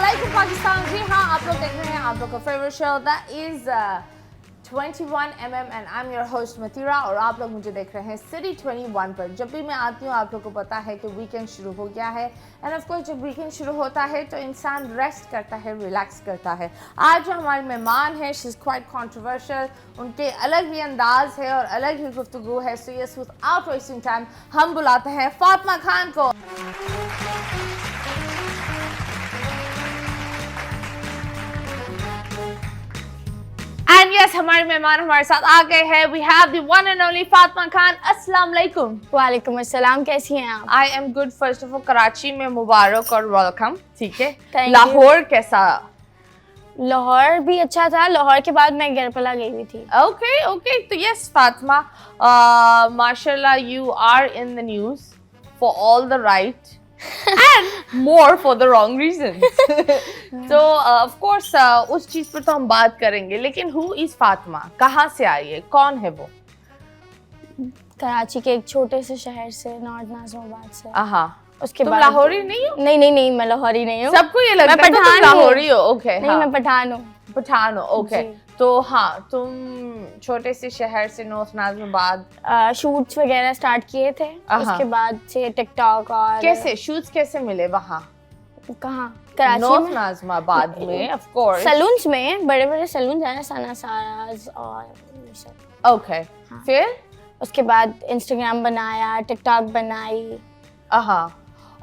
अस्सलामुअलैकुम पाकिस्तान। जी हाँ, आप लोग देख रहे हैं आप लोग का favourite show that is 21mm and I am your host Matira और आप लोग मुझे देख रहे हैं सिटी 21 पर। जब भी मैं आती हूँ आप लोग को पता है कि वीकेंड शुरू हो गया है एंड ऑफ कोर्स जब वीकेंड शुरू होता है तो इंसान रेस्ट करता है, रिलैक्स करता है। आज जो हमारे मेहमान हैं शी इज़ क्वाइट कॉन्ट्रोवर्शियल, उनके अलग ही अंदाज है और अलग ही गुफ्तगू है। So yes, without wasting time हम बुलाते हैं फातिमा खान को। एंड यस, हमारे मेहमान हमारे साथ आ गए हैं। We have the one and only Fatima Khan. अस्सलाम वालेकुम। वालेकुम अस्सलाम, कैसी हैं आप? I am good. First of all Karachi में मुबारक और वेलकम। ठीक है, Thank लाहौर कैसा? लाहौर भी अच्छा था। लाहौर के बाद मैं गरपला गई हुई थी। ओके ओके, तो यस फातिमा, माशाल्लाह you are in the news for all the right and more for the wrong reasons. So of course उस चीज पर तो हम बात करेंगे, लेकिन who is फातिमा? कहाँ से आई है, कौन है वो? कराची के एक छोटे से शहर से, नॉर्थ नाज़िमाबाद से। उसके तुम बाद लाहौरी नहीं हो? नहीं मैं लाहौरी नहीं हूँ। सबको ये लगता है तुम लाहौरी हो। ओके, नहीं, मैं पठान हूँ। पठान हो। ओके, तो हाँ, तुम छोटे से शहर से नॉर्थ नाज़िमाबाद शूट्स वगैरह स्टार्ट किए थे। उसके बाद से टिकटॉक और कैसे शूट्स कैसे मिले वहाँ? कहाँ? कराची नॉर्थ में, नाज़िमाबाद में ऑफ कोर्स। सैलून्स में, बड़े सैलून्स हैं, सना साराज और ये सब। ओके, फिर उसके बाद इंस्टाग्राम बनाया, टिकटॉक बनाई।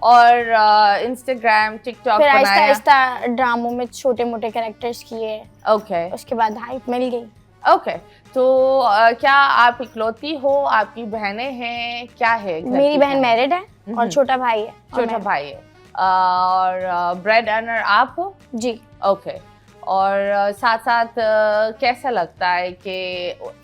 और इंस्टाग्राम टिकटॉक फिर बनाया। आहिस्ता ड्रामों में छोटे मोटे कैरेक्टर्स किए। ओके उसके बाद हाइप मिल गई। ओके, तो क्या आप इकलौती हो, आपकी बहनें हैं, क्या है? मेरी बहन मैरिड है और छोटा भाई है। छोटा भाई है और ब्रेड अर्नर आप हो? जी। ओके, और साथ साथ कैसा लगता है कि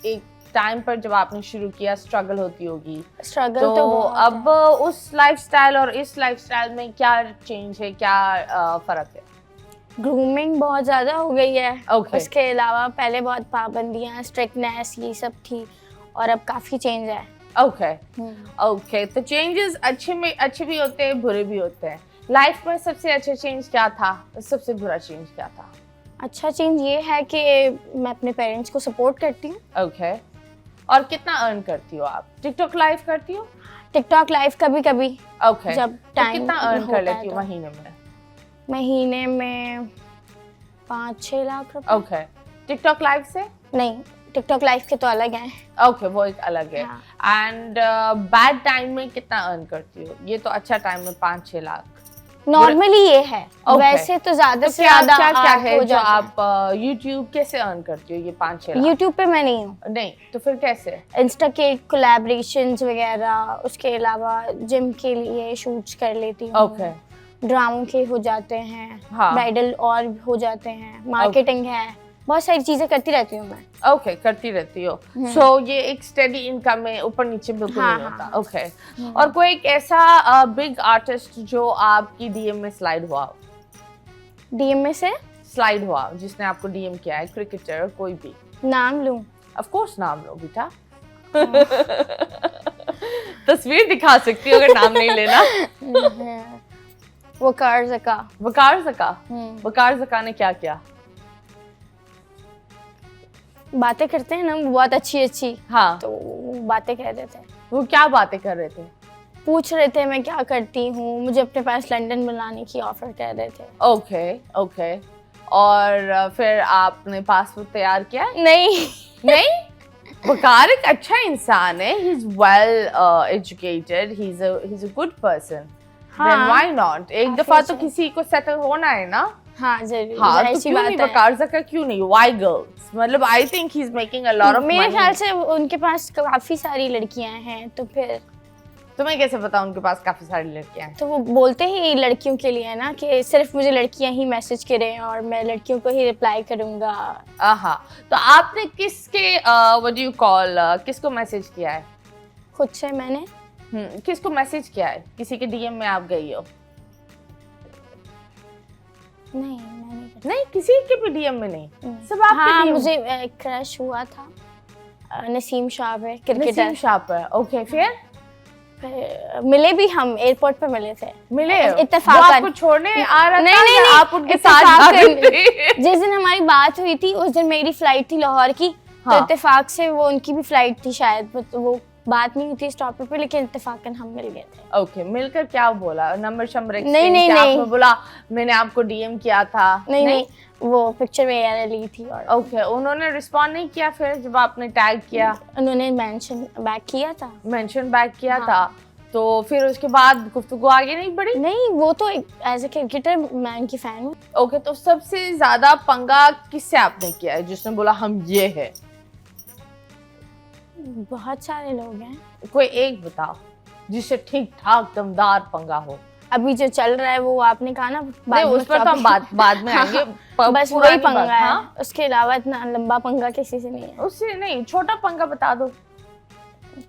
एक टाइम पर जब आपने शुरू किया स्ट्रगल होती होगी? स्ट्रगल तो अब उस लाइफस्टाइल और इस लाइफस्टाइल में क्या चेंज है, क्या फर्क है? ग्रूमिंग बहुत ज्यादा हो गई है। Okay. उसके अलावा पहले बहुत पाबंदियां, स्ट्रिक्टनेस, ये सब थी और अब काफी चेंज है। ओके ओके, तो चेंजेस अच्छे भी होते हैं, बुरे भी होते हैं। लाइफ में सबसे अच्छा चेंज क्या था, सबसे बुरा चेंज क्या था? अच्छा चेंज ये है कि मैं अपने पेरेंट्स को सपोर्ट करती हूँ। ओके, और कितना अर्न करती हो आप? टिकटॉक लाइव करती हो? टिकटॉक लाइव कभी कभी। ओके, जब तो टाइम कितना अर्न कर लेती हो तो। महीने में? 5-6 लाख रुपए। ओके, टिकटॉक लाइव से? नहीं, टिकटॉक लाइव के तो अलग हैं। ओके, वो एक अलग है। एंड बैड टाइम में कितना अर्न करती हो? ये तो अच्छा टाइम में 5-6 लाख नॉर्मली ये है। वैसे तो ज्यादा से ज्यादा क्या है जो आप YouTube कैसे अर्न करती हो ये 5-6 लाख? YouTube पे मैं नहीं हूँ। नहीं, तो फिर कैसे? इंस्टा के कोलैबोरेशंस वगैरह, उसके अलावा जिम के लिए शूट्स कर लेती हूँ। ओके, ड्रामों के हो जाते हैं, हाँ। ब्राइडल और हो जाते हैं, मार्केटिंग है, बहुत सारी चीजें करती रहती हूँ मैं। ओके, करती रहती हो। सो ये एक स्टेडी इनकम में ऊपर नीचे बिल्कुल नहीं होता। ओके, और कोई एक ऐसा बिग आर्टिस्ट जो आपकी डीएम में स्लाइड हुआ? डीएम में से स्लाइड हुआ जिसने आपको डीएम किया है, क्रिकेटर कोई भी? नाम लूं? ऑफ कोर्स नाम लो बेटा। तस्वीर दिखा सकती हो अगर नाम नहीं लेना। वकार ज़का। वकार ज़का? वकार ज़का ने क्या किया? बातें करते हैं ना बहुत अच्छी। हाँ, तो बातें कह रहे थे। वो क्या बातें कर रहे थे? पूछ रहे थे मैं क्या करती हूँ, मुझे अपने पास लंदन बुलाने की ऑफर कर रहे थे। ओके ओके, और फिर आपने पासपोर्ट तैयार किया? नहीं। वकार एक अच्छा इंसान है, he is well educated, he is a good person. Then why not? एक दफा तो किसी को सेटल होना है ना। हाँ जरूर। हाँ, तो क्यों नहीं वकार ज़का, क्यों नहीं? Why girls? मतलब I think he is making a lot of money. मेरे ख्याल से उनके पास काफी सारी लड़कियां हैं, तो फिर तुम्हें कैसे पता उनके पास काफी सारी लड़कियां हैं? तो वो बोलते ही लड़कियों के लिए है ना कि सिर्फ मुझे लड़कियां ही मैसेज करें और मैं लड़कियों को ही रिप्लाई करूंगा। तो आपने किसके व्हाट डू यू कॉल किसको मैसेज किया है? खुद से मैंने। किसको मैसेज किया है? किसी के डीएम में आप गई हो? नहीं, मैं नहीं, किसी के भी डीएम में नहीं, सब आपके हाँ, डीएम? मुझे क्रश हुआ था नसीम शाह पे, क्रिकेटर। नसीम शाह पर। ओके, फिर मिले भी, हम एयरपोर्ट पे मिले थे। मिले? इत्तेफाकन। वो आपको छोड़ने आ रहा था नहीं या नहीं, आप उनके साथ जा रही थी? जिस दिन हमारी बात हुई थी उस दिन मेरी फ्लाइट थी लाहौर की, तो हाँ। इत्तेफाक से वो उनकी भी फ्लाइट थी शायद, तो वो बात नहीं हुई थी स्टॉप पे, लेकिन इत्तेफाकन हम मिल गए थे। ओके, मिलकर क्या बोला? नंबर शंबर नहीं, exchange नहीं, किया? नहीं। आपने बोला मैंने आपको डीएम किया था? नहीं नहीं, वो पिक्चर वगैरह ली थी और ओके, उन्होंने रिस्पॉन्ड नहीं किया फिर जब आपने टैग किया? उन्होंने मेंशन बैक किया था। मेंशन बैक किया हाँ। था, तो फिर उसके बाद गुफ्तगू आगे नहीं बढ़ी? नहीं, वो तो एज ए क्रिकेटर मैं उनकी फैन हूँ। ओके, तो सबसे ज्यादा पंगा किससे आपने किया है जिसने बोला हम ये है? बहुत सारे लोग हैं, कोई एक बताओ जिससे ठीक ठाक दमदार पंगा हो। अभी जो चल रहा है वो आपने कहा ना, नहीं, उस पर तो हम बाद में आएंगे। बस पुरानी वही पंगा बात, है। हाँ? उसके अलावा इतना लंबा पंगा किसी से नहीं है। उससे नहीं, छोटा पंगा बता दो।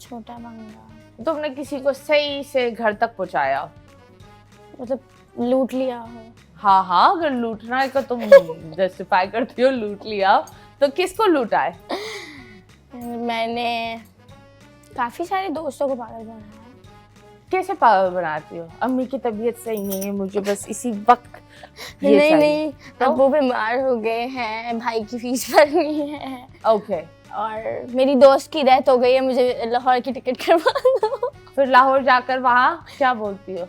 छोटा पंगा तुमने किसी को सही से घर तक पहुंचाया, मतलब लूट लिया हो। हाँ हाँ, अगर लूटना है तो तुम जस्टिफाई करती हो, लूट लिया तो किसको लूटा है? मैंने काफी सारे दोस्तों को पागल बनाया। कैसे पागल बनाती हो? अम्मी की तबीयत सही नहीं है, मुझे बस इसी वक्त ये नहीं चाहिए। नहीं, तो? अब वो बीमार हो गए हैं, भाई की फीस भरनी है, ओके, और मेरी दोस्त की डेथ हो गई है, मुझे लाहौर की टिकट करवा दो। फिर लाहौर जाकर वहाँ क्या बोलती हो?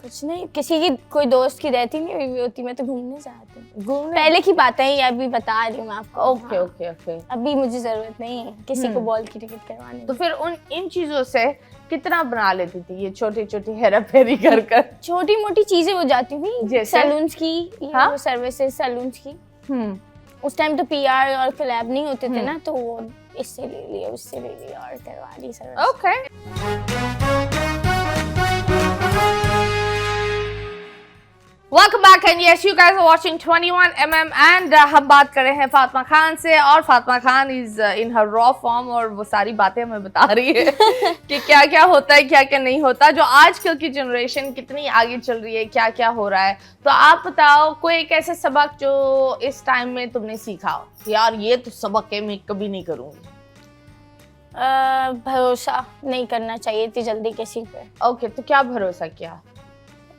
कुछ नहीं, किसी की कोई दोस्त की डेथ ही नहीं हुई होती, मैं तो घूमने जाती हूँ। घूमने? पहले की बातें ही अभी बता रही हूँ मैं आपको। ओके हाँ। Okay okay. अभी मुझे जरूरत नहीं है किसी को बॉल की टिकट करवाने तो की। फिर इन चीजों से कितना बना लेती थी ये छोटी छोटी हेरा फेरी कर कर? छोटी मोटी चीजें हो जाती थी, जैसे? सैलून्स की, हाँ? सर्विसेज सैलून्स की। हम्म, उस टाइम तो पीआर और कोलैब नहीं होते थे ना, तो वो इससे ले लिया उससे ले लिया और करवा ली service. Okay. Welcome back and yes, you guys are watching 21mm and हम बात कर रहे हैं फातिमा खान से, और Fatima Khan is in her raw form और वो सारी बातें हमें बता रही है कि क्या क्या होता है, क्या क्या नहीं होता, जो आजकल की जनरेशन कितनी आगे चल रही है, क्या क्या हो रहा है। तो आप बताओ कोई एक ऐसा सबक जो इस टाइम में तुमने सीखा हो, यार ये तो सबक है, मैं कभी नहीं करूँगी? भरोसा नहीं करना चाहिए इतनी जल्दी किसी पे। ओके, तो क्या भरोसा किया?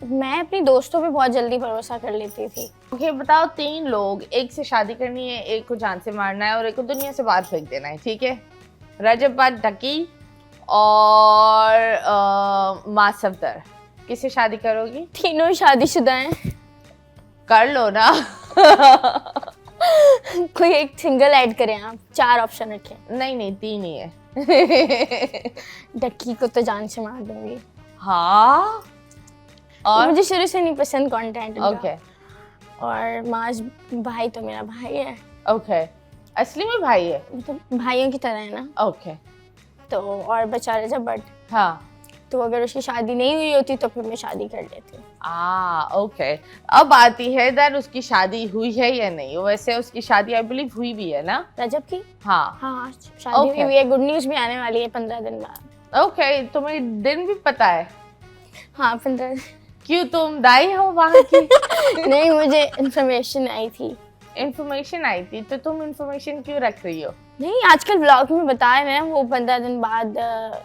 मैं अपनी दोस्तों पे बहुत जल्दी भरोसा कर लेती थी। ओके, बताओ 3 लोग, एक से शादी करनी है, एक को जान से मारना है और एक को दुनिया से बाहर फेंक देना है, ठीक है? रजब भट्ट ढकी और माँ सफदर, किससे शादी करोगी? तीनों शादीशुदा हैं। कर लो ना। कोई एक सिंगल ऐड करें आप, 4 ऑप्शन रखें। नहीं नहीं, 3 ही है। डक्की को तो जान से मार दूंगी। हाँ, और मुझे शुरू से नहीं पसंद कंटेंट। ओके और माज भाई तो मेरा भाई है। ओके, असली में भाई है? मतलब भाइयों की तरह है ना। ओके, तो और बेचारा जब बट, हाँ, तो अगर उसकी शादी नहीं हुई होती तो फिर मैं शादी कर लेती। ओके। अब आती है दैट उसकी शादी हुई है या नहीं। वैसे उसकी शादी आई बिलीव हुई भी है ना? रजब की? हाँ हाँ, शादी Okay. हुई है। गुड न्यूज़ भी आने वाली है 15 दिन बाद। ओके, तुम्हें दिन भी पता है? हाँ, 15। क्यों, तुम दाई हो वहाँ की? नहीं, मुझे इन्फॉर्मेशन आई थी। इंफॉर्मेशन आई थी, तो तुम इंफॉर्मेशन क्यों रख रही हो? नहीं, आजकल व्लॉग में बता रहे हैं वो 15 दिन बाद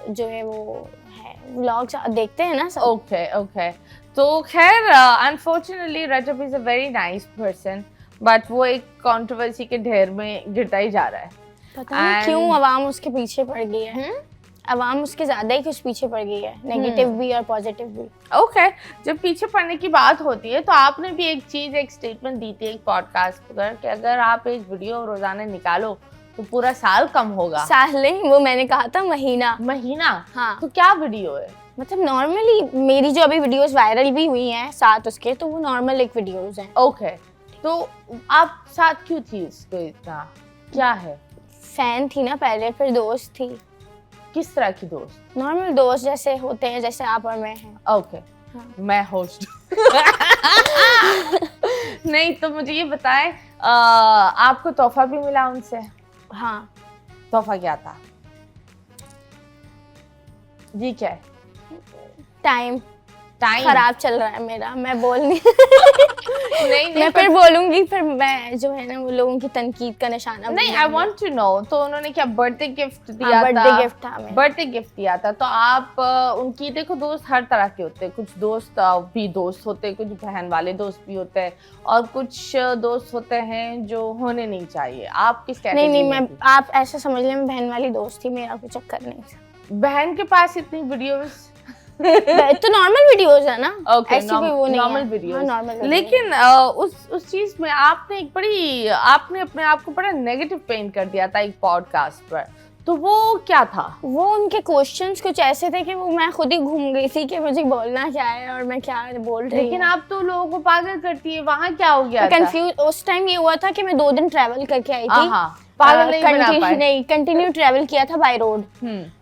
जो है वो है, व्लॉग्स देखते हैं ना सब। ओके ओके, तो खैर unfortunately Rajab is a very nice person, but वो एक कंट्रोवर्सी के ढेर में गिरता ही जा रहा है। पता नहीं क्यों अवाम उसके पीछे पड़ गई है। अवाम उसके ज्यादा ही कुछ पीछे पड़ गई है, नेगेटिव भी और पॉजिटिव भी। ओके, जब पीछे पड़ने की बात होती है तो आपने भी एक स्टेटमेंट दी थी एक पॉडकास्ट पर कि अगर आप एक वीडियो रोजाना निकालो तो पूरा साल कम होगा। साल नहीं, वो मैंने कहा था महीना। महीना? हाँ। तो क्या वीडियो है? मतलब नॉर्मली मेरी जो अभी वीडियोस वायरल भी हुई हैं साथ उसके, तो वो नॉर्मल एक वीडियोस हैं। ओके, तो आप साथ क्यों थी उसको इतना, क्या है? फैन थी ना पहले, फिर दोस्त थी। किस तरह की दोस्त? नॉर्मल दोस्त जैसे होते हैं, जैसे आप और मैं हैं। ओके, हाँ। मैं होस्ट। नहीं, तो मुझे ये बताएं, आपको तोहफा भी मिला उनसे? हाँ। तोहफा क्या था जी? क्या है? टाइम। टाइम खराब चल रहा है मेरा, मैं बोल नहीं नहीं मैं फिर बोलूंगी, फिर मैं जो है ना वो लोगों की तनकीद का निशाना नहीं। आई वांट टू नो, तो उन्होंने क्या बर्थडे गिफ्ट दिया था? बर्थडे गिफ्ट था मेरा। बर्थडे गिफ्ट दिया था, तो आप उनकी, देखो दोस्त हर तरह के होते हैं, कुछ दोस्त भी दोस्त होते हैं, कुछ बहन वाले दोस्त भी होते हैं, और कुछ दोस्त होते हैं जो होने नहीं चाहिए। आप किस कैटेगरी नहीं में मैं, थी? आप ऐसा समझ लें मैं बहन वाली दोस्त थी, मेरा कोई चक्कर नहीं था। बहन के पास इतनी वीडियोस तो नॉर्मल वीडियोस है ना, Okay, ऐसी कोई वो नहीं नॉर्मल है। वीडियोस। हाँ, नॉर्मल वीडियो। लेकिन उस चीज में आपने एक बड़ी, आपने अपने आप को बड़ा नेगेटिव पेंट कर दिया था एक पॉडकास्ट पर, तो वो क्या था? वो उनके क्वेश्चंस कुछ ऐसे थे कि वो मैं खुद ही घूम गई थी कि मुझे बोलना क्या है और मैं क्या बोल रही हूँ। लेकिन आप तो लोगों को पागल करती है, वहाँ क्या हो गया था? कंफ्यूज उस टाइम ये हुआ था कि मैं 2 दिन ट्रैवल करके आई थी। पागल नहीं बना पाए। नहीं, कंटिन्यू ट्रैवल किया था बाय रोड।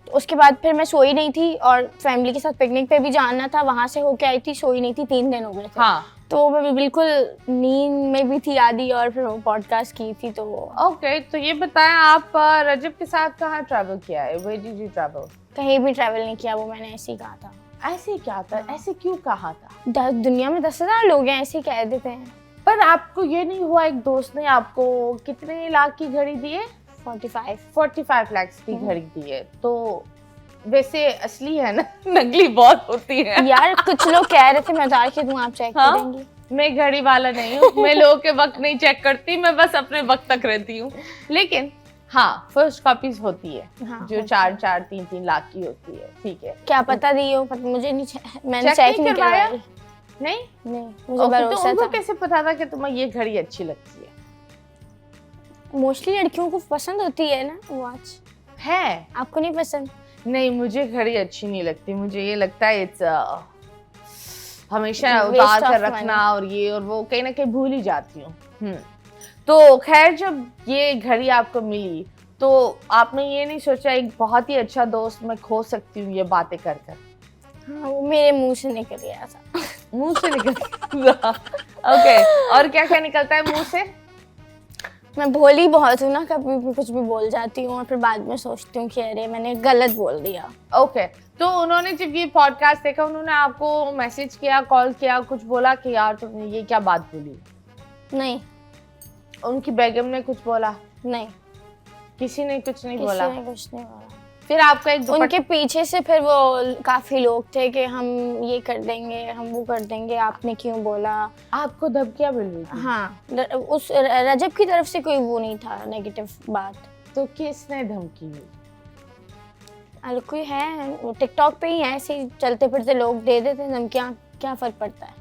तो उसके बाद फिर मैं सोई नहीं थी, और फैमिली के साथ पिकनिक पे भी जाना था, वहां से होके आई थी, सोई नहीं थी, 3 दिन हो गए थे। हाँ। तो मैं बिल्कुल नींद में भी थी आधी, और फिर वो पॉडकास्ट की थी। तो ओके, तो ये बताएं आप रजब के साथ कहाँ ट्रैवल किया है? Where did you travel? कहीं भी ट्रैवल नहीं किया, वो मैंने ऐसे ही कहा था। ऐसे क्या था? ऐसे क्यों कहा था? दुनिया में 10,000 लोग हैं, ऐसे ही कह देते हैं। पर आपको ये नहीं हुआ एक दोस्त ने आपको कितने लाख की घड़ी दी है? 45 लाख की घड़ी दी है। तो वैसे असली है ना, नकली बहुत होती है यार कुछ लोग कह रहे थे, मैं उतार के दूं, आप चेक करेंगी? मैं घड़ी वाला नहीं हूँ, मैं लोगों के वक्त नहीं चेक करती, मैं बस अपने वक्त तक रहती हूँ। लेकिन हाँ, फर्स्ट कॉपीज होती है, हाँ, जो 4-4, 3-3 लाख की होती है। ठीक है, क्या पता दी हो, मुझे नहीं, मैंने चेक चेक नहीं नहीं करवाया? करवाई। नहीं, मुझे तो भरोसा उनको था। कैसे पता था कि तुम्हें ये घड़ी अच्छी लगती है? मोस्टली लड़कियों को पसंद होती है ना वॉच, है? आपको नहीं पसंद? नहीं, मुझे घड़ी अच्छी नहीं लगती, मुझे ये लगता है इट्स हमेशा Waste उतार of कर money. रखना, और ये और वो कहीं ना कहीं भूल ही जाती हूँ। तो खैर, जब ये घड़ी आपको मिली तो आपने ये नहीं सोचा एक बहुत ही अच्छा दोस्त मैं खो सकती हूँ ये बातें कर कर? हाँ, वो मेरे मुंह से निकल गया था। मुंह से निकल ओके, और क्या क्या निकलता है मुंह से? मैं भोली बहुत हूँ ना, कभी भी कुछ भी बोल जाती हूँ और फिर बाद में सोचती हूँ कि अरे मैंने गलत बोल दिया। ओके, तो उन्होंने जब ये पॉडकास्ट देखा, उन्होंने आपको मैसेज किया, कॉल किया, कुछ बोला कि यार तुमने ये क्या बात बोली? नहीं। उनकी बेगम ने कुछ बोला? नहीं, किसी ने कुछ नहीं किसी बोला? ने कुछ नहीं बोला। फिर आपका एक उनके पीछे से फिर वो काफी लोग थे कि हम ये कर देंगे, हम वो कर देंगे, आपने क्यों बोला? आपको धमकियां मिल रही थी? हाँ, उस रजब की तरफ से कोई वो नहीं था नेगेटिव बात। तो किसने धमकी दी? अरे कोई है, वो टिकटॉक पे ही है, ऐसे ही चलते फिरते लोग दे देते हैं धमकियाँ, क्या फर्क पड़ता है?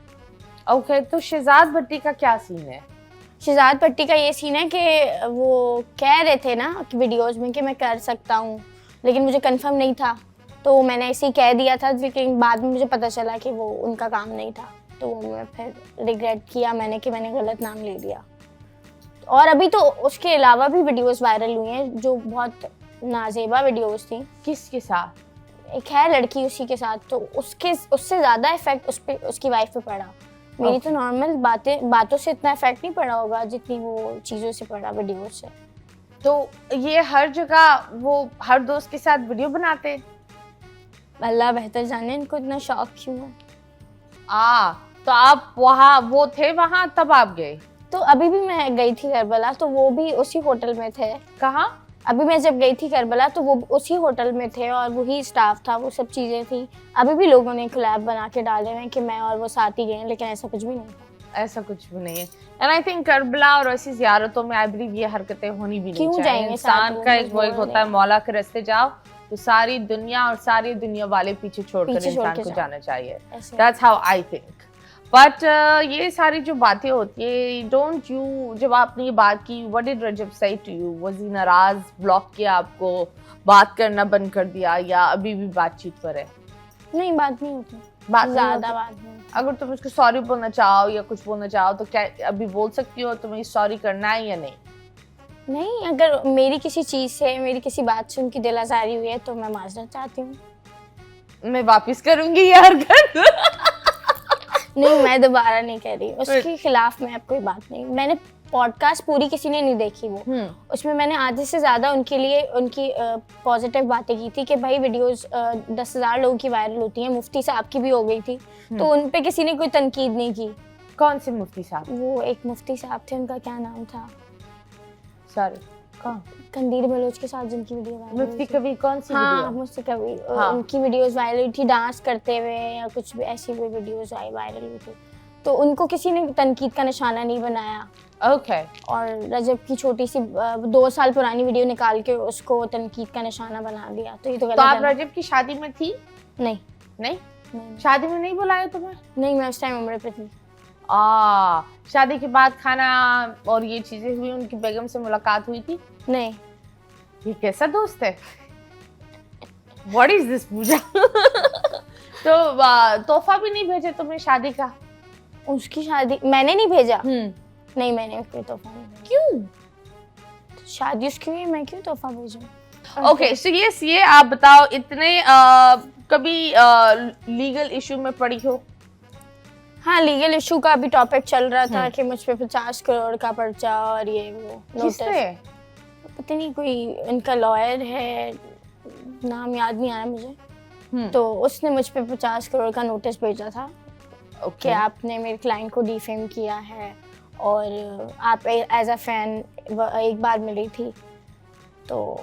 ओके, तो शहजाद भट्टी का क्या सीन है? शहजाद भट्टी का ये सीन है कि वो कह रहे थे ना वीडियोज में कि मैं कर सकता हूँ, लेकिन मुझे कंफर्म नहीं था, तो मैंने ऐसे ही कह दिया था। लेकिन बाद में मुझे पता चला कि वो उनका काम नहीं था, तो मैं फिर रिग्रेट किया मैंने कि मैंने गलत नाम ले लिया। और अभी तो उसके अलावा भी वीडियोस वायरल हुई हैं जो बहुत नाजेबा वीडियोस थी। किसके साथ? एक है लड़की, उसी के साथ, तो उससे ज़्यादा इफेक्ट उसकी वाइफ पे पड़ा। मेरी तो नॉर्मल बातों से इतना इफेक्ट नहीं पड़ा होगा जितनी वो चीज़ों से पड़ा, वीडियो से। तो ये हर जगह वो हर दोस्त के साथ वीडियो बनाते? अल्लाह बेहतर जाने इनको इतना शौक क्यों है। तो आप वहाँ, वो थे वहाँ तब आप गए? तो अभी भी मैं गई थी करबला, तो वो भी उसी होटल में थे। कहाँ? अभी मैं जब गई थी करबला तो वो उसी होटल में थे और वही स्टाफ था, वो सब चीज़ें थी। अभी भी लोगों ने कोलैब बना के डाले हैं कि मैं और वो साथ ही गए, लेकिन ऐसा कुछ भी नहीं था। ऐसा कुछ भी नहीं है। एंड आई थिंक करबला और ऐसी ज़ियारतों में आई बिलीव ये हरकतें होनी भी नहीं चाहिए। जाएंगे इंसान का एक वो एक होता है, मौला के रास्ते जाओ तो सारी दुनिया और सारी दुनिया वाले पीछे छोड़कर इंसान को जाना चाहिए। That's how I think. But ये सारी जो बातें होती है, डोंट यू, जब आपने ये बात की, व्हाट डिड रजब से टू यू? वाज ही नाराज, ब्लॉक किया आपको, बात करना बंद कर दिया, या अभी भी बातचीत पर है? नहीं, बात नहीं होती, ज़्यादा बात नहीं। अगर तुम उसको सॉरी बोलना चाहो या कुछ बोलना चाहो तो क्या अभी बोल सकती हो? तुम्हें सॉरी करना है या नहीं? नहीं, अगर मेरी किसी चीज़ से, मेरी किसी बात से उनकी दिल आज़ारी हुई है तो मैं माजरत चाहती हूँ। मैं वापस करूंगी ये हरकत। नहीं, मैं दोबारा नहीं कह रही, उसके खिलाफ मैं अब कोई बात नहीं। मैंने पॉडकास्ट पूरी किसी ने नहीं देखी वो। उसमें मैंने आधे से ज़्यादा उनके लिए उनकी पॉजिटिव बातें की थी कि भाई वीडियोस 10,000 लोगों की वायरल होती हैं, मुफ्ती साहब की भी हो गई थी, तो उन पे किसी ने कोई तनकीद नहीं की। कौन से मुफ्ती साहब? वो एक मुफ्ती साहब थे, उनका क्या नाम था? सॉरी, कौन? कंदीर बलोच के साथ जिनकी वीडियो वायरल मुफ्ती कबीर? कौन सी हाँ, वीडियो? मुफ्ती कबीर। हाँ। उनकी वीडियोस वायरल हुई थी डांस करते हुए या कुछ भी ऐसी कोई वीडियोस वायरल हुई थी, तो उनको किसी ने तनकीद का निशाना नहीं बनाया। ओके। और रजब की छोटी सी 2 साल पुरानी वीडियो निकाल के उसको तनकीद का निशाना बना दिया, तो ये तो गलत तो है आप ना? रजब की शादी में थी? नहीं नहीं, नहीं शादी में नहीं बुलाया तुम्हें? नहीं, मैं उस टाइम उम्र पे थी। शादी के बाद खाना और ये चीजें हुई, उनकी बेगम से मुलाकात हुई थी? नहीं। ये कैसा दोस्त है? What is this पूजा? तो तोहफा भी नहीं भेजा तुमने शादी का? उसकी शादी मैंने नहीं भेजा। नहीं, मैंने कोई तोहफा नहीं भेजा। क्यों? शादी उसकी हुई है, मैं क्यों तोहफा भेजूं? ओके, सो ये आप बताओ, इतने कभी लीगल इशू में पड़ी हो? हाँ, लीगल इशू का भी टॉपिक चल रहा था कि मुझ पे 50 करोड़ का पर्चा और ये वो किससे? पता नहीं, कोई इनका लॉयर है, नाम याद नहीं आ रहा मुझे, तो उसने मुझ पे 50 करोड़ का नोटिस भेजा था कि आपने मेरे क्लाइंट को डिफेम किया है और आप एज अ फैन एक बार मिली थी, तो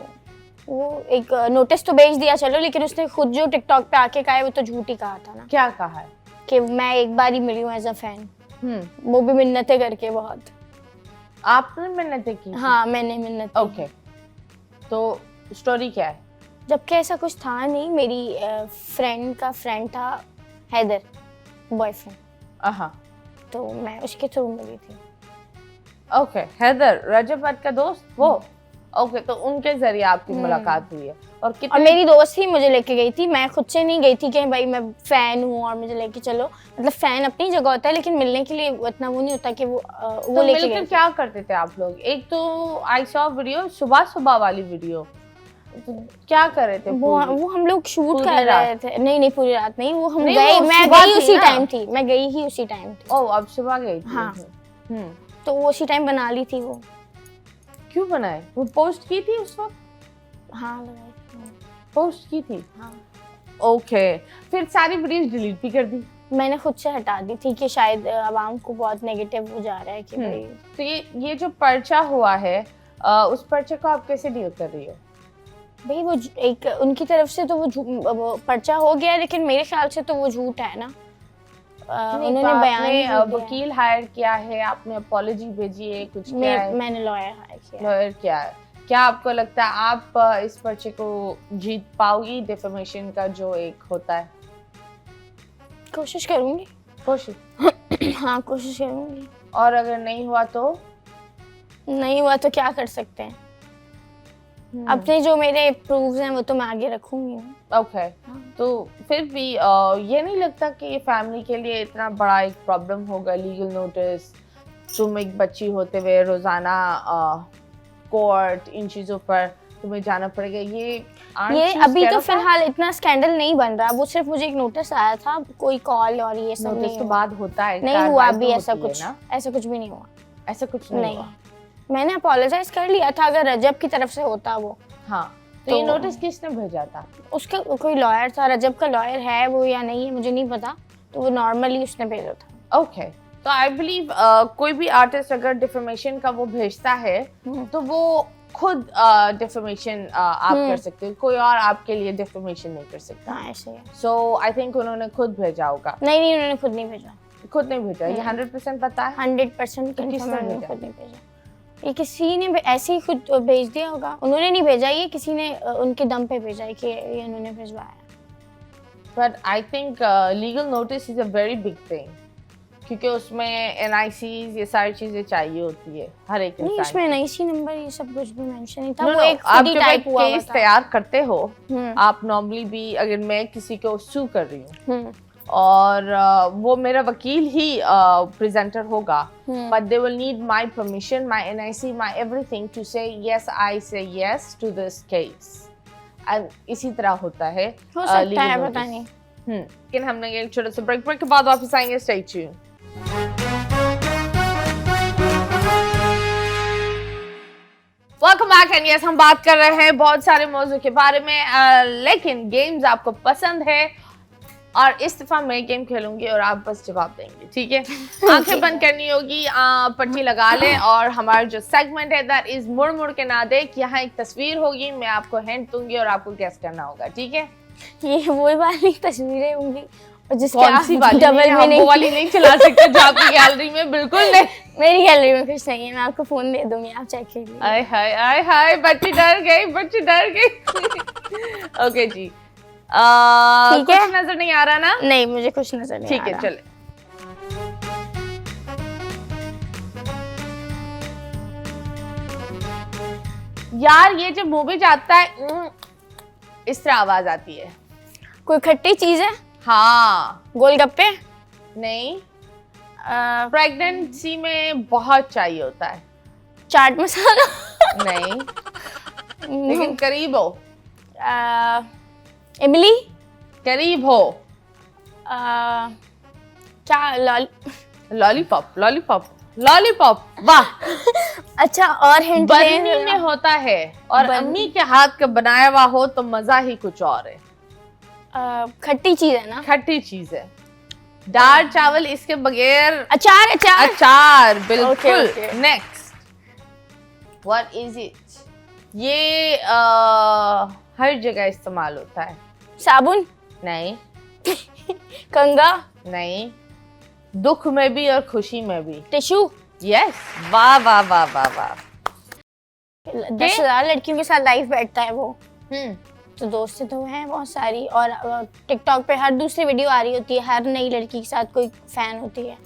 वो एक नोटिस तो भेज दिया चलो, लेकिन उसने खुद जो टिकटॉक पे आके कहा है वो तो झूठ ही कहा था ना। क्या कहा है? कि मैं एक बार ही मिली हूँ एज अ फैन, वो भी मिन्नतें करके बहुत। आपने मिन्नतें की? हाँ, मैंने मिन्नतें। ओके, तो स्टोरी क्या है? जबकि ऐसा कुछ था नहीं, मेरी फ्रेंड का फ्रेंड था हैदर, बॉयफ्रेंड, तो मैं उसके थ्रू मिली थी। ओके, हैदर रजब भट्ट का दोस्त वो? ओके, तो उनके जरिए आपकी मुलाकात हुई है। और मेरी दोस्त ही मुझे लेके गई थी, मैं खुद से नहीं गई थी कि भाई मैं फैन हूँ और मुझे लेके चलो। मतलब फैन अपनी जगह होता है, लेकिन मिलने के लिए इतना वो नहीं होता कि वो तो लेके मिलकर क्या करते थे आप लोग? एक तो आई सॉ वीडियो, सुबह वाली वीडियो, तो क्या कर रहे थे? वो हम लोग शूट कर रहे थे। नहीं, पूरी रात नहीं, वो हम नहीं, गए, वो मैं सुबह गई थी उसी ना? टाइम थी, मैं गई ही उसी टाइम थी। ओह, अब सुबह गई थी? हाँ। तो वो उसी टाइम बना ली थी वो। क्यों बनाए? वो पोस्ट की थी उस वक्त? हाँ, लगाई थी। पोस्ट की थी? हाँ। ओके, फिर सारी वीडियोस डिलीट भी कर दी? मैंने खुद से हटा दी थी कि शायद आवाम को बहुत नेगेटिव हो जा रहा है कि भाई। तो ये जो पर्चा हुआ है, उस पर्चे को आप कैसे डील कर रही हो? भाई वो एक उनकी तरफ से तो वो पर्चा हो गया, लेकिन मेरे ख्याल से तो वो झूठ है ना। उन्होंने बयान वकील हायर किया है, आपने अपॉलॉजी भेजी है, कुछ किया है? मैंने लॉयर हायर किया। लॉयर किया है। क्या आपको लगता है आप इस पर्चे को जीत पाओगी? डिफेमेशन का जो एक होता है। कोशिश करूंगी। कोशिश? हाँ, कोशिश करूंगी। और अगर नहीं हुआ तो? नहीं हुआ तो क्या कर सकते हैं? अपने जो मेरे प्रूफ्स हैं वो तो मैं आगे रखूंगी ना। ओके, तो फिर भी ये नहीं लगता कि ये फैमिली के लिए इतना बड़ा एक प्रॉब्लम होगा? लीगल नोटिस, तुम एक बच्ची होते हुए रोजाना कोर्ट, इन चीजों पर तुम्हें जाना पड़ेगा। ये अभी तो फिलहाल इतना स्कैंडल नहीं बन रहा, वो सिर्फ मुझे एक नोटिस आया था, कोई कॉल और ये सब नोटिस नहीं तो हुआ। बाद होता है, नहीं हुआ अभी तो ऐसा होती है कुछ, ना? ऐसा कुछ भी नहीं हुआ। ऐसा कुछ नहीं हुआ? मैंने अपोलोजाइज कर लिया था, अगर रजब की तरफ से होता वो। हाँ, तो ये नोटिस किसने भेजा था? उसका कोई लॉयर था, रजब का लॉयर है वो या नहीं है मुझे नहीं पता, तो वो नॉर्मली उसने भेजा था। ओके, तो आई बिलीव कोई भी आर्टिस्ट अगर डिफेमेशन का वो भेजता है तो वो खुद डिफेमेशन आप कर सकते हो, कोई और आपके लिए डिफेमेशन नहीं कर सकता। हाँ, ऐसे है। सो आई थिंक उन्होंने खुद भेजा होगा। नहीं, उन्होंने खुद नहीं भेजा। खुद नहीं भेजा? ये 100% पता है? 100% तो किसने कंफर्म है, भेजा? खुद नहीं भेजा। ये किसी ने ऐसे ही खुद भेज दिया होगा, उन्होंने नहीं भेजा, ये किसी ने उनके दम पे भेजा है कि ये उन्होंने भिजवाया। But I think legal notice is a very big thing, क्योंकि उसमें NICs ये सारी चीजें चाहिए होती है हर एक इंसान। नहीं, इसमें NIC नंबर ये सब कुछ भी मेंशन नहीं था। वो एक आप खुद ही जब टाइप हुआ केस था। तैयार करते हो, आप नॉर्मली भी, अगर मैं किसी को सू कर रही हूँ और वो मेरा वकील ही प्रेजेंटर होगा, but they will need my permission, my NIC, my everything to say yes, I say yes to this case. And इसी तरह होता है। हो सकता है, पता नहीं। लेकिन हमने एक छोटा सा ब्रेक के बाद वापस आएंगे। Stay tuned. Welcome back and yes हम बात कर रहे हैं बहुत सारे मौजू के बारे में लेकिन गेम्स आपको पसंद है और इस दफा मैं गेम खेलूंगी और आप बस जवाब देंगे, ठीक है? आंखें बंद करनी होगी, पट्टी लगा लें और हमारा जो सेगमेंट है दैट इज मुड़ मुड़ के ना देख। यहाँ एक तस्वीर होगी, मैं आपको हिंट दूंगी और आपको गेस करना होगा, ठीक है? ये वही वाली तस्वीरें होंगी और जिसके कौन सी वाली? डबल में नहीं, वो वाली नहीं चला सकते जो आपकी गैलरी में, बिल्कुल नहीं। मेरी गैलरी में कुछ नहीं है, मैं आपको फोन दे दूंगी, आप चेक कीजिए। आय हाय बच्ची डर गई ओके जी, ठीक है? कुछ नजर नहीं आ रहा ना? नहीं, मुझे कुछ नजर नहीं आ ठीक है, रहा। चले। यार ये जब मुंह में जाता है इस तरह आवाज आती है। कोई खट्टी चीज है? हाँ। गोलगप्पे? नहीं। प्रेगनेंसी में बहुत चाहिए होता है। चाट मसाला? नहीं लेकिन करीब हो। इमली? करीब हो। लॉलीपॉप वाह। अच्छा, और हिंट बर्नी में होता है और अम्मी के हाथ का बनाया हुआ हो तो मजा ही कुछ और है। खट्टी चीज है ना? खट्टी चीज है। दाल चावल इसके बगैर। अचार बिल्कुल। Next, what is it? ये हर जगह इस्तेमाल होता है। साबुन? नहीं। कंघा? नहीं। दुख में भी और खुशी में भी। टिश्यू? यस, वाह वाह वाह वाह वाह। 10,000 लड़कियों के साथ लाइव बैठता है वो। तो दोस्तें तो हैं बहुत सारी, और टिकटॉक पे हर दूसरी वीडियो आ रही होती है, हर नई लड़की के साथ कोई फैन होती है।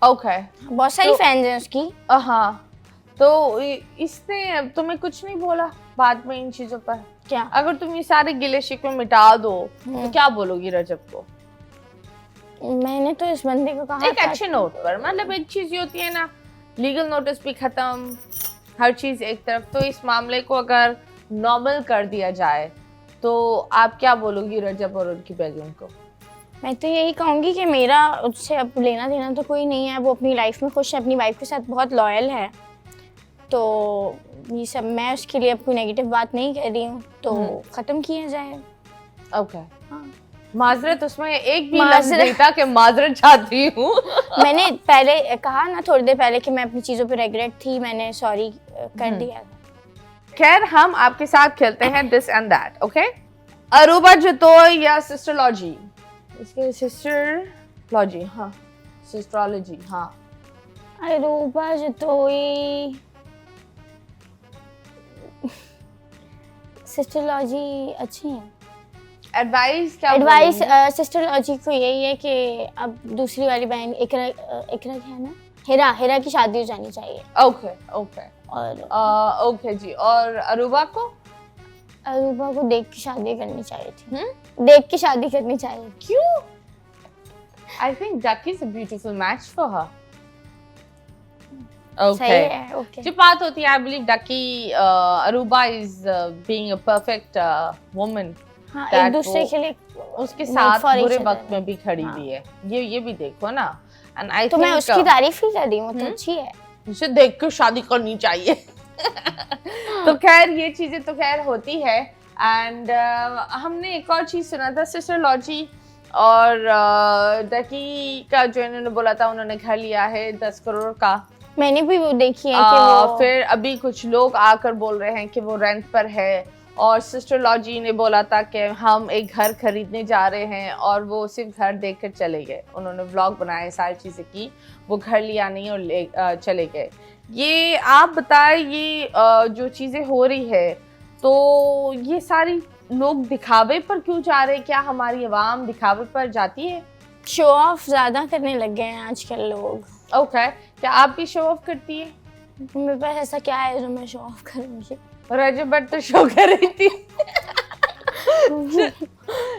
ओके। बहुत सारी फैंस हैं उसकी। हाँ, तो इसने तुम्हें कुछ नहीं बोला बाद में इन चीजों पर? क्या? अगर तुम ये सारे गिले शिकवे मिटा दो तो क्या बोलोगी रजब को? मैंने तो इस बंदे को कहा एक अच्छे नोट पर, मतलब एक चीज ये होती है ना, लीगल नोटिस भी खत्म, हर चीज एक तरफ, तो इस मामले को अगर नॉर्मल कर दिया जाए तो आप क्या बोलोगी रजब और उनकी बेगम को? मैं तो यही कहूँगी कि मेरा उससे अब लेना देना तो कोई नहीं है, वो अपनी लाइफ में खुश है, अपनी वाइफ के साथ बहुत लॉयल है, तो ये सब मैं उसके लिए अब कोई नेगेटिव बात नहीं कर रही हूँ, तो ख़त्म किया जाए। ओके। हाँ। माजरत उसमें एक भी लफ्ज़ नहीं था कि माजरत चाहती हूँ। मैंने पहले कहा ना थोड़ी देर पहले कि मैं अपनी चीज़ों पे रिग्रेट थी, मैंने सॉरी कर दिया। खैर, हम आपके साथ खेलते हैं this and that, okay? Aruba Jatoi या सिस्टरलॉजी? इसके सिस्टरलॉजी, हाँ, सिस्टरलॉजी, हाँ। अरूबा जतोई, सिस्टरलॉजी अच्छी है। एडवाइस क्या? एडवाइस सिस्टरलॉजी को यही है कि अब दूसरी वाली बहन इकरा है ना, हिरा की शादी हो जानी चाहिए। Okay okay. और ओके जी। और अरूबा को? अरूबा को देख के शादी करनी चाहिए थी। देख के शादी करनी चाहिए। क्यों? I think Ducky is a beautiful match for her. Okay. Okay. जो बात होती है, I believe Ducky Arooba is being a perfect woman. हाँ, एक दूसरे के लिए उसके साथ बुरे वक्त में भी खड़ी हुई है। ये भी देखो ना। एंड आई तो मैं उसकी तारीफ ही कर रही हूँ, तो अच्छी है, उसे देख कर शादी करनी चाहिए। तो खैर ये चीजें तो खैर होती है। एंड हमने एक और चीज सुना था, सिस्टरलॉजी और डकी का जो इन्होंने बोला था, उन्होंने घर लिया है 10 करोड़ का। मैंने भी वो देखी है कि वो फिर अभी कुछ लोग आकर बोल रहे हैं कि वो रेंट पर है, और सिस्टरलॉजी ने बोला था कि हम एक घर खरीदने जा रहे हैं, और वो सिर्फ घर देखकर चले गए। उन्होंने व्लॉग बनाए, सारी चीज़ें की, वो घर लिया नहीं और चले गए। ये आप बताएं, ये जो चीज़ें हो रही है, तो ये सारी लोग दिखावे पर क्यों जा रहे हैं? क्या हमारी आवाम दिखावे पर जाती है? शो ऑफ ज़्यादा करने लग गए हैं आजकल लोग। ओके। क्या आप भी शो ऑफ करती है? मेरे पास ऐसा क्या है जो मैं शो ऑफ करूँगी? रजब बट तो शो कर रही थी।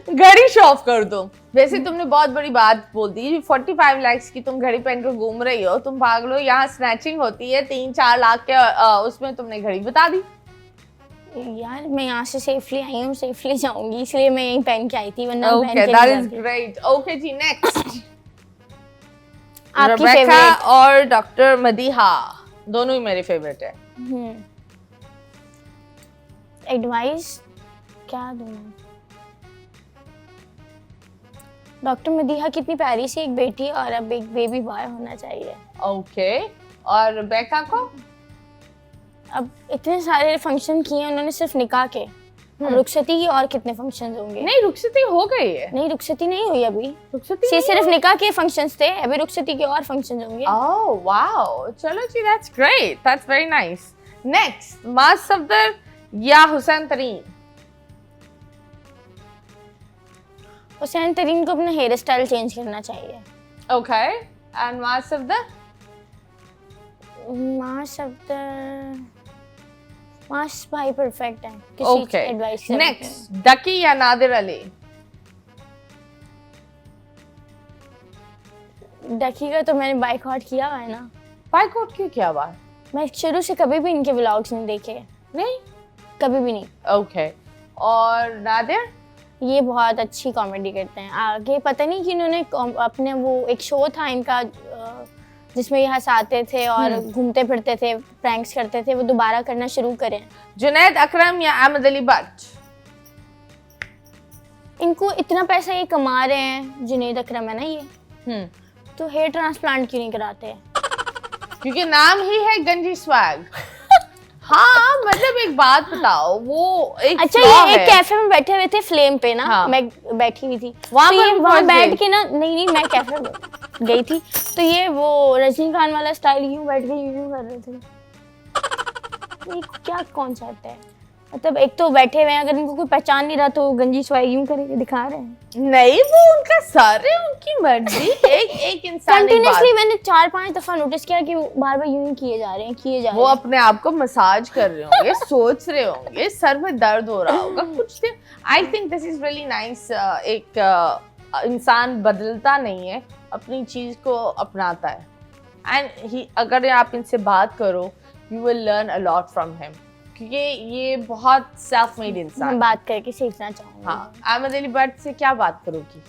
घड़ी शो ऑफ कर दो। वैसे तुमने बहुत बड़ी बात बोल दी, 45 लाख की तुम घड़ी पहनकर घूम रही हो, तुम पागलो, यहाँ स्नैचिंग होती है 3-4 लाख के, उसमें तुमने घड़ी बता दी। यार मैं यहाँ से सेफली आई हूँ, सेफली जाऊंगी, इसलिए मैं यहीं पहन के आई थी, वरना okay, that is great. Okay जी, नेक्स्ट। आपकी रेबेका फेवरेट? और डॉक्टर मदीहा दोनों ही मेरे फेवरेट है। एडवाइस क्या दूँ? डॉक्टर मदीहा कितनी प्यारी सी एक बेटी और अब एक बेबी बॉय होना चाहिए। ओके, और बेका को? अब इतने सारे फंक्शन किए उन्होंने सिर्फ निकाह के। अब रुखसती की और कितने फंक्शंस होंगे? नहीं, रुखसती हो गई है। नहीं, रुखसती नहीं हुई अभी। रुखसती सिर्फ निकाह के फंक्शंस थे, अभी रुखसती के और फंक्शंस होंगे। ओह वाओ, चलो जी, that's great, that's very nice. Next, Maaz Safdar या हुसैन तरीन? हुसैन तरीन को अपना हेयर स्टाइल चेंज करना चाहिए। ओके, एंड माज सफदर? माँ शब्द माश भाई परफेक्ट है किसी ओके, एडवाइस से। नेक्स्ट, डकी या नादिर अली? डकी का तो मैंने बाइकआउट किया हुआ है ना। बाइकआउट क्यों किया बात? मैं शुरू से कभी भी इनके व्लॉग्स नहीं देखे, नहीं, कभी भी नहीं। ओके, और नादिर? ये बहुत अच्छी कॉमेडी करते हैं। आगे पता नहीं कि इन्होंने अपने वो एक शो था इनका जिसमें ये हंसाते थे और घूमते फिरते थे, प्रैंक्स करते थे, वो दोबारा करना शुरू करें। जुनैद अकरम या अहमद अली भट्ट? इनको इतना पैसा ये कमा रहे हैं, जुनैद अकरम है ना ये, तो हेयर ट्रांसप्लांट क्यों नहीं कराते? क्योंकि नाम ही है गंजी स्वैग। हाँ, मतलब एक बात बताओ, वो एक अच्छा, flaw ये एक है। कैफे में बैठे हुए थे फ्लेम पे ना। हाँ। मैं बैठी हुई थी वहाँ तो पर ये वो वहाँ फंस बैठ गई। के ना, नहीं मैं कैफे में गई थी तो ये वो रजनीकांत वाला स्टाइल यूं बैठ के यूं कर रहे थे। ये क्या कॉन्सेप्ट है? मतलब एक तो बैठे हुए हैं, अगर इनको कोई पहचान नहीं रहा तो गंजी स्वाग यूं करके दिखा रहे हैं। नहीं, वो उनका सर है, उनकी मर्जी। एक इंसान कंटिन्यूअसली मैंने 4-5 दफा नोटिस किया कि बार बार यूं ही किए जा रहे हैं। वो अपने आप को मसाज कर रहे होंगे, सोच रहे होंगे, सर में दर्द हो रहा होगा कुछ। I think this is really nice. एक इंसान बदलता नहीं है, अपनी चीज को अपनाता है, एंड अगर आप इनसे बात करो, you will learn a lot from him, क्योंकि ये बहुत सेल्फ मेड इंसान मैं है। बात करके सीखना चाहूंगी। हाँ, अहमद अली भट्ट से क्या बात करोगी?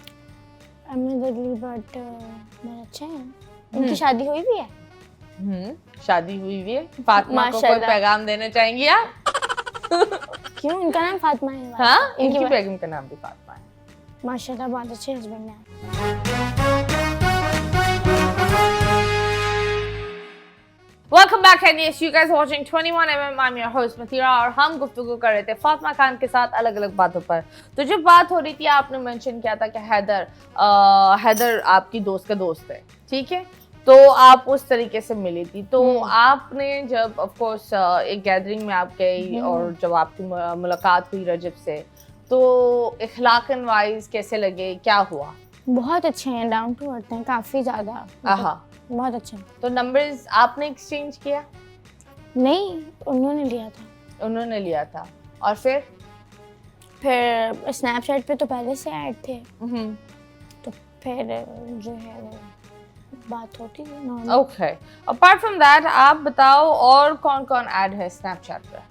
अहमद अली भट्ट बहुत अच्छे हैं। उनकी शादी हुई भी है। शादी हुई भी है। फातिमा को कोई माशाल्लाह। पैगाम देना चाहेंगी आप? क्यों? उनका नाम फातिमा है। हाँ, इनकी इनकी बेगम का नाम भी फातिमा है। माशाल्लाह बहुत अच्छे हस्बैंड हैं। Welcome back and yes, you guys are watching 21mm. I'm your host Mathira और हम गुफ्तगू कर रहे थे फातिमा खान के साथ अलग अलग बातों पर। तो जब बात हो रही थी, आपने मेंशन किया था कि हैदर आपकी दोस्त का दोस्त है, ठीक है? तो आप उस तरीके से मिली थी, तो आपने जब ऑफ कोर्स एक गैदरिंग में आप गई और जब आपकी मुलाकात हुई रजब से, तो इखलाकन वाइज कैसे लगे, क्या हुआ? बहुत अच्छे हैं, डाउन टू अर्थ हैं, काफी ज्यादा। आहा, बहुत अच्छे हैं। तो नंबर्स आपने एक्सचेंज किया? नहीं, उन्होंने लिया था। उन्होंने लिया था, और फिर स्नैपचैट पे तो पहले से ऐड थे, तो फिर जो है वो बात होती है normal. Okay, apart from that आप बताओ और कौन कौन ऐड है स्नैपचैट पे?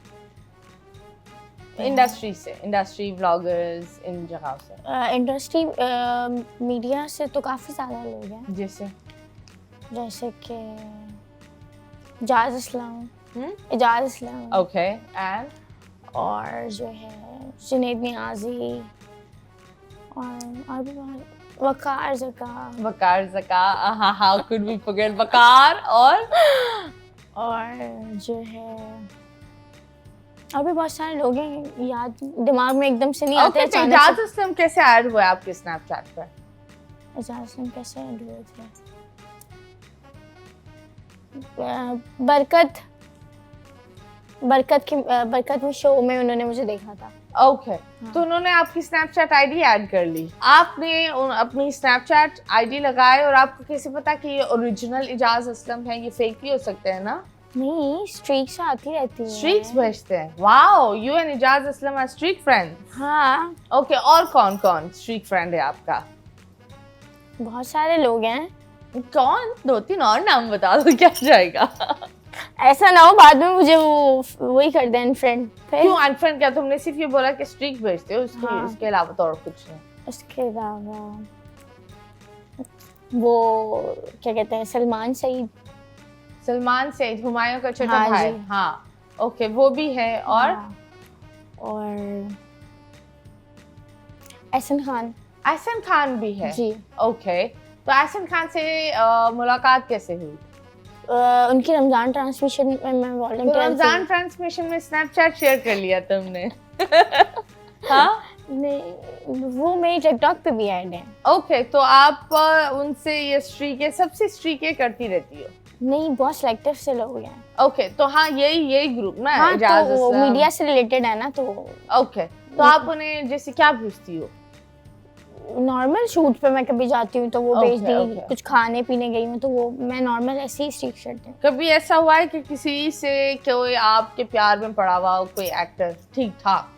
इंडस्ट्री से, इंडस्ट्री व्लॉगर्स, इन जगह से। इंडस्ट्री मीडिया से तो काफी ज्यादा लोग हैं, जैसे कि इजाज इस्लाम, ओके, एंड और जो है जुनैद नियाज़ी और भी बहुत, Waqar Zaka, how could we forget Waqar, और जो है और भी बहुत सारे लोग हैं, याद दिमाग में एकदम से नहीं आते ओके। अचानक इजाज से। इस्लाम कैसे ऐड हुआ आपके स्नैपचैट पे? इजाज इस्लाम कैसे ऐड हुए थे? बरकत में शो में उन्होंने मुझे देखा था। ओके, तो उन्होंने आपकी स्नैपचैट आईडी ऐड कर ली, आपने अपनी स्नैपचैट आईडी लगाए, और आपको कैसे पता कि ये ओरिजिनल इजाज असलम है? ये फेक भी हो सकते हैं ना? नहीं, स्ट्रीक्स आती रहती हैं। स्ट्रीक्स भेजते हैं। Wow, you and Ijaz Aslam are streak friends. हाँ। ओके, और कौन कौन स्ट्रीक फ्रेंड है आपका? बहुत सारे लोग हैं। कौन? 2-3 और नाम बता दो, क्या जाएगा? ऐसा ना हो बाद में मुझे वही कर दें अनफ्रेंड। क्यों अनफ्रेंड? क्या तुमने सिर्फ ये बोला कि स्ट्रीक भेजते हो, उसके अलावा तो और कुछ नहीं? उसके अलावा वो क्या कहते हैं, सलमान सईद, हुमायूं का छोटा हाँ भाई। जी। हाँ, ओके, वो भी है। और और एहसन खान। एहसन खान भी है जी। ओके, तो एहसन खान से मुलाकात कैसे हुई? उनकी रमजान ट्रांसमिशन में मैं तो वॉलंटियर रमजान ट्रांसमिशन में स्नैपचैट शेयर कर लिया तुमने? हाँ नहीं, वो मेरी टिकटॉक पे भी ऐड है। ओके, तो आप उनसे ये स्ट्रीकें सबसे स्ट्रीकें करती रहती हो? नहीं, बहुत सेलेक्टिव से लोग हैं। ओके, तो हाँ यही ग्रुप ना हाँ, एजाज तो असलम। मीडिया से रिलेटेड है ना, तो ओके, तो आप उन्हें जैसे क्या भेजती हो? नॉर्मल शूट पे मैं कभी जाती हूँ तो वो भेज दी, ओके। कुछ खाने पीने गई हूँ तो वो मैं नॉर्मल ऐसे ही स्ट्रीक करती हूँ। कभी ऐसा हुआ है कि किसी से कोई आपके प्यार में पड़ा हुआ हो, कोई एक्टर ठीक ठाक?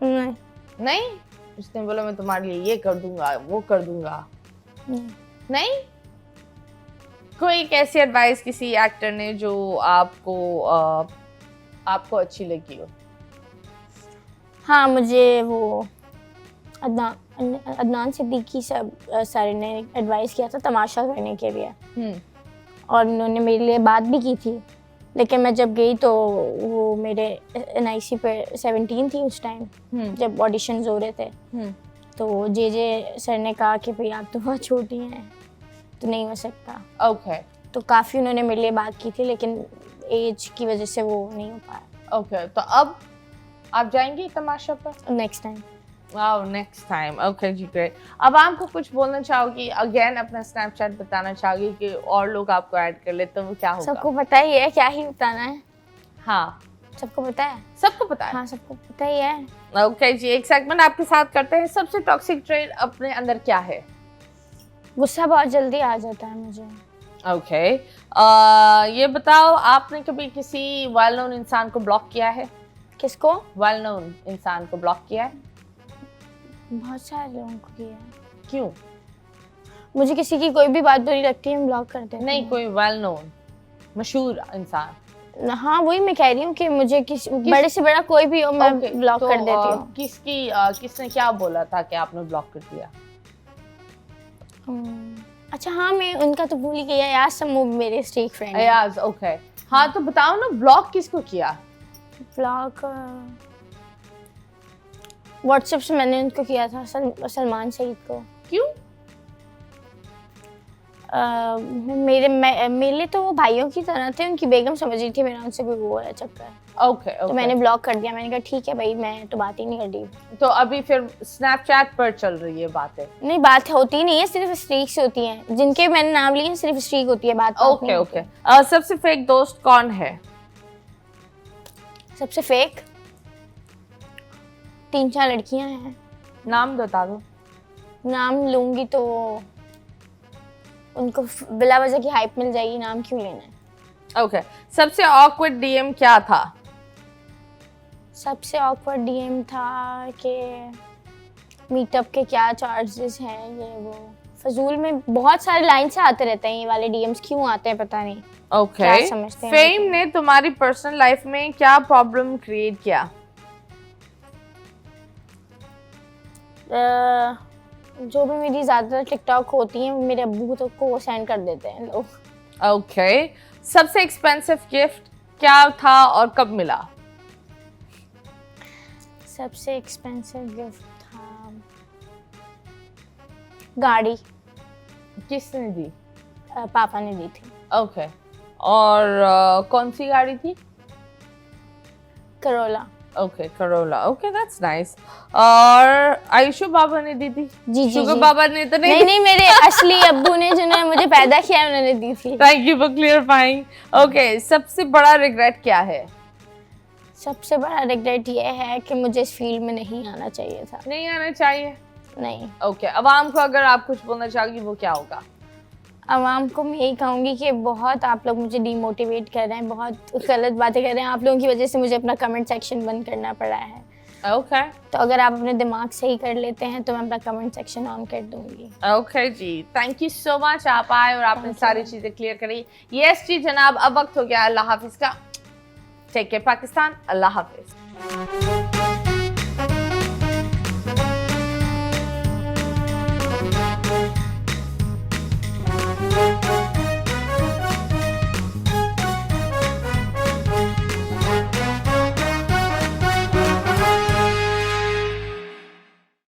नहीं, नहीं, उसने बोला मैं तुम्हारे लिए ये कर दूंगा, वो कर दूंगा? नहीं। नहीं? कोई एक ऐसी एडवाइस किसी एक्टर ने जो आपको अच्छी लगी हो? हाँ, मुझे वो अदनान सिद्दीकी सर ने एडवाइस किया था तमाशा करने के लिए, और उन्होंने मेरे लिए बात भी की थी, लेकिन मैं जब गई तो वो मेरे NIC पे 17 थी उस टाइम जब ऑडिशंस हो रहे थे। तो जे सर ने कहा कि भाई आप तो बहुत छोटी हैं तो नहीं हो सकता। ओके, तो काफ़ी उन्होंने मेरे लिए बात की थी, लेकिन एज की वजह से वो नहीं हो पाया। ओके, तो अब आप जाएंगी तमाशा पर? Next time. Wow, next time. Okay जी, ग्रेट। अब आपको कुछ बोलना चाहोगी, अगेन अपना स्नैपचैट बताना चाहोगी कि और लोग आपको ऐड कर ले तो वो क्या होगा? सबको पता ही है, क्या ही बताना है। हाँ, सबको पता है। सबको पता है। हाँ, सबको पता ही है। ओके जी, एक सेगमेंट आपके साथ करते हैं। सबसे टॉक्सिक ट्रेट अपने अंदर क्या है? गुस्सा बहुत जल्दी आ जाता है मुझे। ओके, ये बताओ, आपने कभी किसी वेल नोन इंसान को ब्लॉक किया है? किसको? वेल नोन इंसान को ब्लॉक किया है? बहुत सारे लोगों को किया है। क्यों? मुझे किसी की कोई भी बात बुरी लगती है, मैं ब्लॉक कर देती हूँ। नहीं, कोई वेल नोन मशहूर इंसान। हाँ, वही मैं कह रही हूँ कि मुझे बड़े से बड़ा कोई भी हो, मैं ब्लॉक तो, कर देती हूँ। किसने क्या बोला था कि आपने ब्लॉक कर दिया? अच्छा, हाँ, मैं उनका तो भूल ही गई, यार समूह मेरे स्ट्रीक फ्रेंड है। अयाज, ओके। हाँ, तो बताओ ना, ब्लॉक किसको किया? ब्लॉक व्हाट्सएप से मैंने उनको किया था, सलमान सईद को। क्यों? मेरे लिए तो वो भाइयों की तरह थे, उनकी बेगम समझ रही थी मेरा उनसे कोई वो है चक्कर। ओके, तो मैंने ब्लॉक कर दिया। मैंने कहा ठीक है भाई, मैं तो बात ही नहीं कर रही। तो अभी फिर स्नैपचैट पर चल रही है बातें? नहीं, बात होती नहीं है, सिर्फ स्ट्रीक से होती है। जिनके मैंने नाम लिए सिर्फ स्ट्रीक होती है, बात नहीं ओके होती। ओके। सबसे फेक दोस्त कौन है? सबसे फेक 3-4 लड़कियां हैं। नाम बता दो। नाम लूंगी तो उनको बिला वजह की हाइप मिल जाएगी, नाम क्यों लेना है। ओके, सबसे ऑकवर्ड डीएम क्या था? सबसे ऑकवर्ड डीएम था कि मीटअप के क्या चार्जेस हैं, ये वो फजूल में बहुत सारे लाइन से आते रहते हैं। ये वाले डीएम्स क्यों आते हैं पता नहीं। ओके, क्या समझते हैं फेम ने तुम्हारी पर्सनल लाइफ में क्या प्रॉब्लम क्रिएट किया? जो भी मेरी ज़्यादातर टिकटॉक होती हैं मेरे अब्बू तो को सेंड कर देते हैं लोग। ओके, सबसे एक्सपेंसिव गिफ्ट क्या था और कब मिला? सबसे एक्सपेंसिव गिफ्ट था गाड़ी। किसने दी? पापा ने दी थी। ओके, और कौन सी गाड़ी थी? Corolla. Okay, Corolla. Okay, that's nice. और आयुषु बाबा ने दी थी? जी शुगर बाबा ने तो नहीं नहीं, मेरे असली अब्बू ने जिन्होंने मुझे पैदा किया उन्होंने दी थी। Thank you for clarifying. Okay, सबसे बड़ा रिग्रेट क्या है? सबसे बड़ा रिग्रेट ये है कि मुझे इस फील्ड में नहीं आना चाहिए था। नहीं आना चाहिए? नहीं। ओके, अवाम को अगर आप कुछ बोलना चाहोगी वो क्या होगा? आवाम को मैं यही कहूँगी कि बहुत आप लोग मुझे डीमोटिवेट कर रहे हैं, बहुत गलत बातें कर रहे हैं। आप लोगों की वजह से मुझे अपना कमेंट सेक्शन बंद करना पड़ा है। ओके, तो अगर आप अपने दिमाग सही कर लेते हैं तो मैं अपना कमेंट सेक्शन ऑन कर दूंगी। ओके जी, थैंक यू सो मच। आप आए और आपने सारी चीज़ें क्लियर करी। यस जी जनाब, अब वक्त हो गया अल्लाह हाफिज़ का। Take care Pakistan. अल्लाह हाफिज़।